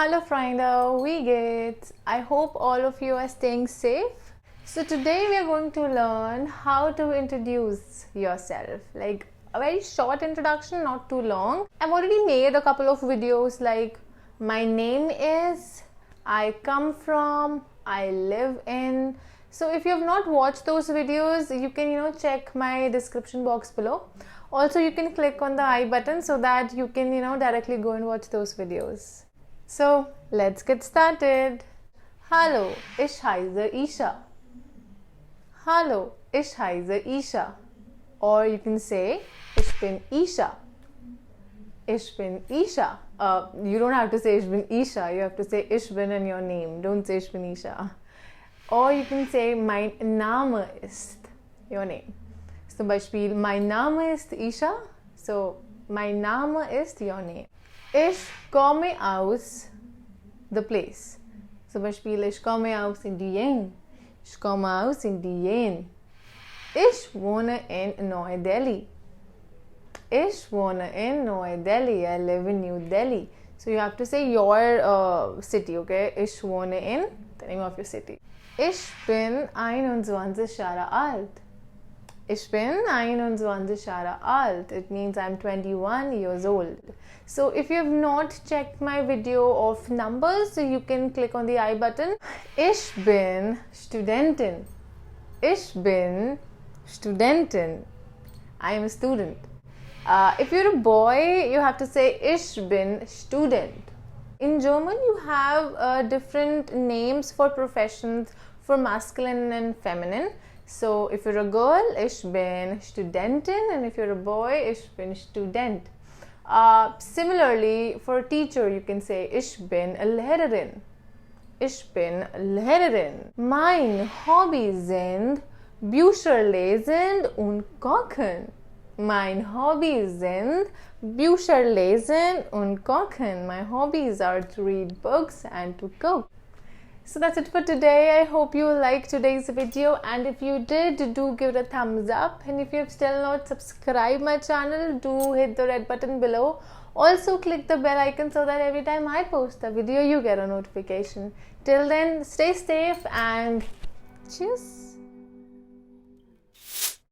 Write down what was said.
Hallo Freunde, wie geht's? I hope all of you are staying safe. So today we are going to learn how to introduce yourself. Like a very short introduction, not too long. I've already made a couple of videos like my name is, I come from, I live in. So if you have not watched those videos, you can check my description box below. Also you can click on the I button so that you can directly go and watch those videos. So let's get started. Hallo, ich heiße Isha. Hallo, ich heiße Isha. Or you can say, ich bin Isha. Ich bin Isha. You don't have to say ich bin Isha. You have to say ich bin in your name. Don't say ich bin Isha. Or you can say, mein Name ist your name. Zum Beispiel, mein Name ist Isha. So, mein Name ist your name. Ich komme aus the place. Zum Beispiel, ich komme aus Indien. Ich komme aus Indien. Ich wohne in Neu-Delhi. Ich wohne in Neu-Delhi. I live in New Delhi. So you have to say your city, okay? Ich wohne in, the name of your city. Ich bin 21 Jahre alt. Ich bin 21 Jahre alt. It means I'm 21 years old. So if you have not checked my video of numbers, so you can click on the I button. Ich bin Studentin. Ich bin Studentin. I am a student. If you're a boy, you have to say Ich bin Student. In German, you have different names for professions for masculine and feminine. So if you're a girl, ich bin Studentin, and if you're a boy, ich bin Student. Similarly, for a teacher, you can say ich bin Lehrerin. Ich bin Lehrerin. Meine Hobbys sind Bücher lesen und kochen. Meine Hobbys sind Bücher lesen und kochen. My hobbies are to read books and to cook. So that's it for today. I hope you liked today's video, and if you did, do give it a thumbs up, and if you have still not subscribed my channel, do hit the red button below. Also click the bell icon so that every time I post a video you get a notification. Till then, stay safe and cheers.